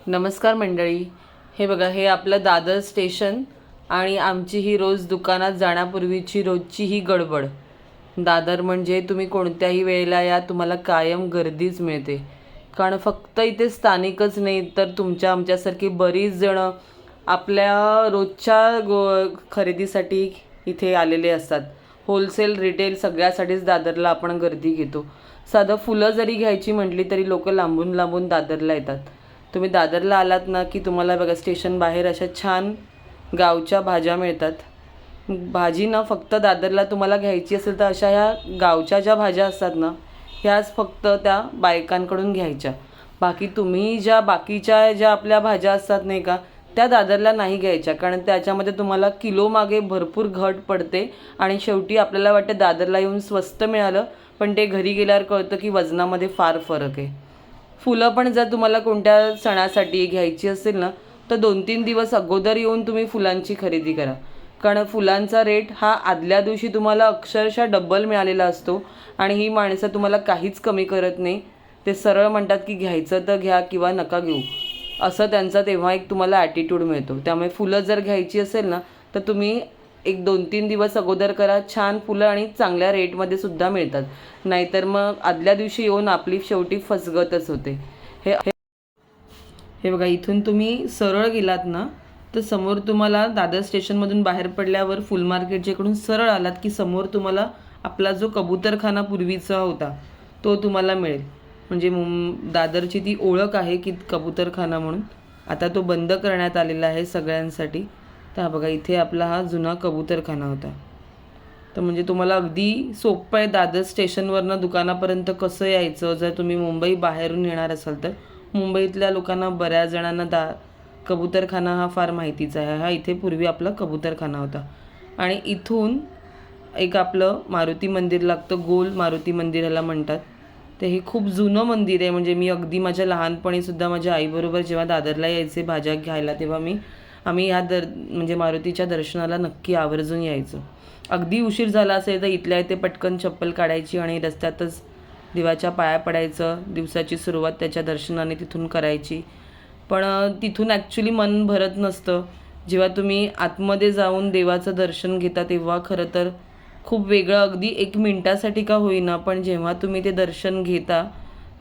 नमस्कार मंडळी. हे बघा, हे आपलं दादर स्टेशन आणि आमची ही रोज दुकानात जाण्यापूर्वीची रोजची ही गडबड. दादर म्हणजे तुम्ही कोणत्याही वेळेला या, तुम्हाला कायम गर्दीच मिळते. कारण फक्त इथे स्थानिकच नाही तर तुमच्या आमच्यासारखी बरीच जणं आपल्या रोजच्या खरेदीसाठी इथे आलेले असतात. होलसेल रिटेल सगळ्यासाठीच दादरला आपण गर्दी घेतो. साधं फुलं जरी घ्यायची म्हटली तरी लोक लांबून लांबून दादरला येतात. तुम्ही दादरला आलात ना की तुम्हाला बघा स्टेशन बाहेर अशा छान गावच्या भाज्या मिळतात. भाजी ना फक्त दादरला तुम्हाला घ्यायची असेल तर अशा ह्या गावच्या ज्या भाज्या असतात ना ह्याच फक्त त्या बायकांकडून घ्यायच्या. बाकी तुम्ही ज्या बाकीच्या ज्या आपल्या भाज्या असतात नाही का त्या दादरला नाही घ्यायच्या, कारण त्याच्यामध्ये तुम्हाला किलो मागे भरपूर घट पडते आणि शेवटी आपल्याला वाटतं दादरला येऊन स्वस्त मिळालं, पण ते घरी गेल्यावर कळतं की वजनामध्ये फार फरक आहे. फुलं पण जर तुम्हाला कोणत्या सणासाठी घ्यायची असेल ना तर 2-3 दिवस अगोदर येऊन तुम्ही फुलांची खरेदी करा, कारण फुलांचा रेट हा आदल्या दिवशी तुम्हाला अक्षरशः डबल मिळालेला असतो आणि ही माणसं तुम्हाला काहीच कमी करत नाही. ते सरळ म्हणतात की घ्यायचं तर घ्या किंवा नका घेऊ, असं त्यांचा तेव्हा एक तुम्हाला ॲटिट्यूड मिळतो. त्यामुळे फुलं जर घ्यायची असेल ना तर तुम्ही एक 2-3 दिवस अगोदर करा. छान फुलं आणि चांगल्या रेटमध्ये सुद्धा मिळतात. नाहीतर मग आदल्या दिवशी येऊन आपली शेवटी फसगतच होते. हे हे बघा, इथून तुम्ही सरळ गेलात ना तर समोर तुम्हाला दादर स्टेशनमधून बाहेर पडल्यावर फुल मार्केटच्याकडून सरळ आलात की समोर तुम्हाला आपला जो कबूतरखाना पूर्वीचा होता तो तुम्हाला मिळेल. म्हणजे दादरची ती ओळख आहे की कबूतरखाना म्हणून. आता तो बंद करण्यात आलेला आहे सगळ्यांसाठी. तर बघा, इथे आपला हा जुना कबूतरखाना होता. तर म्हणजे तुम्हाला अगदी सोपं आहे दादर स्टेशनवरनं दुकानापर्यंत कसं यायचं. जर तुम्ही मुंबई बाहेरून येणार असाल तर मुंबईतल्या लोकांना बऱ्याच जणांना कबूतरखाना हा फार माहितीचा आहे. हा इथे पूर्वी आपला कबूतरखाना होता. आणि इथून एक आपलं मारुती मंदिर लागतं, गोल मारुती मंदिर ह्याला म्हणतात. ते हे खूप जुनं मंदिर आहे. म्हणजे मी अगदी माझ्या लहानपणीसुद्धा माझ्या आईबरोबर जेव्हा दादरला यायचे भाज्या घ्यायला तेव्हा आम्ही ह्या म्हणजे मारुतीच्या दर्शनाला नक्की आवर्जून यायचो. अगदी उशीर झाला असेल तर इथल्या इथे पटकन चप्पल काढायची आणि रस्त्यातच देवाच्या पाया पडायचं. दिवसाची सुरुवात त्याच्या दर्शनाने तिथून करायची. पण तिथून ॲक्च्युली मन भरत नसतं. जेव्हा तुम्ही आतमध्ये जाऊन देवाचं दर्शन घेता तेव्हा खरं तर खूप वेगळं, अगदी 1 मिनिटासाठी का होईना, पण जेव्हा तुम्ही ते दर्शन घेता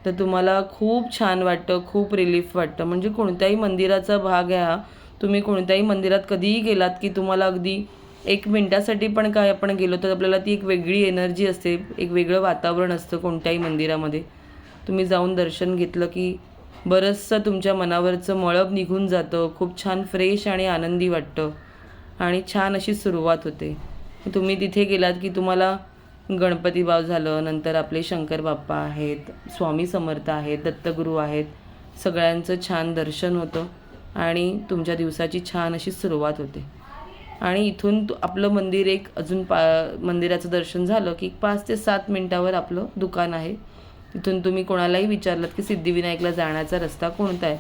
तर तुम्हाला खूप छान वाटतं, खूप रिलीफ वाटतं. म्हणजे कोणत्याही मंदिराचा भाग आहे हा. तुम्ही कोणत्याही मंदिरात कधीही गेलात की तुम्हाला अगदी 1 मिनिटासाठी पण काय आपण गेलो तर आपल्याला ती एक वेगळी एनर्जी असते, एक वेगळं वातावरण असतं कोणत्याही मंदिरामध्ये. तुम्ही जाऊन दर्शन घेतलं की बरंचसं तुमच्या मनावरचं मळब निघून जातं. खूप छान फ्रेश आणि आनंदी वाटतं आणि छान अशी सुरुवात होते. तुम्ही तिथे गेलात की तुम्हाला गणपती बाव झालं, नंतर आपले शंकर बाप्पा आहेत, स्वामी समर्थ आहेत, दत्तगुरू आहेत, सगळ्यांचं छान दर्शन होतं आणि तुमच्या दिवसाची छान अशी सुरुवात होते. आणि इथून आपलं मंदिर एक अजून मंदिराचं दर्शन झालं की 5 ते 7 मिनटावर आपलं दुकान आहे. तिथून तुम्ही कोणालाही विचारलं की सिद्धिविनायकला जाण्याचा रस्ता कोणता आहे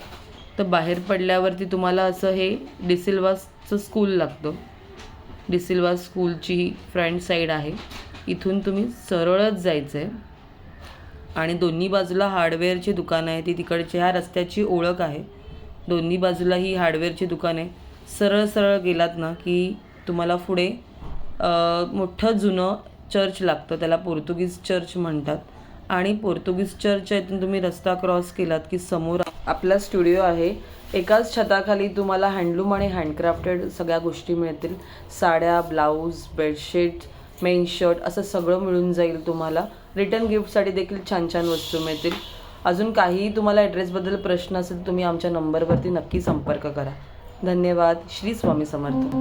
तर बाहेर पडल्यावरती तुम्हाला असं हे डिसिल्वाचं स्कूल लागतं. डिसिल्वा स्कूलची फ्रंट साईड आहे. इथून तुम्ही सरळच जायचं आहे आणि दोन्ही बाजूला हार्डवेअरची दुकानं आहे. ती तिकडची ह्या रस्त्याची ओळख आहे. दोन्ही बाजूला ही हार्डवेअरची दुकान आहे. सरळ सरळ गेलात ना की तुम्हाला पुढे मोठं जुनं चर्च लागतं. त्याला पोर्तुगीज चर्च म्हणतात. आणि पोर्तुगीज चर्च इथून तुम्ही रस्ता क्रॉस केलात की समोर आपला स्टुडिओ आहे. एकाच छताखाली तुम्हाला हँडलूम आणि हँडक्राफ्टेड सगळ्या गोष्टी मिळतील. साड्या, ब्लाऊज, बेडशीट, मेन शर्ट असं सगळं मिळून जाईल तुम्हाला. रिटर्न गिफ्टसाठी देखील छान छान वस्तू मिळतील. अजून काहीही तुम्हाला ॲड्रेसबद्दल प्रश्न असेल तुम्ही आमच्या नंबरवरती नक्की संपर्क करा. धन्यवाद. श्री स्वामी समर्थ.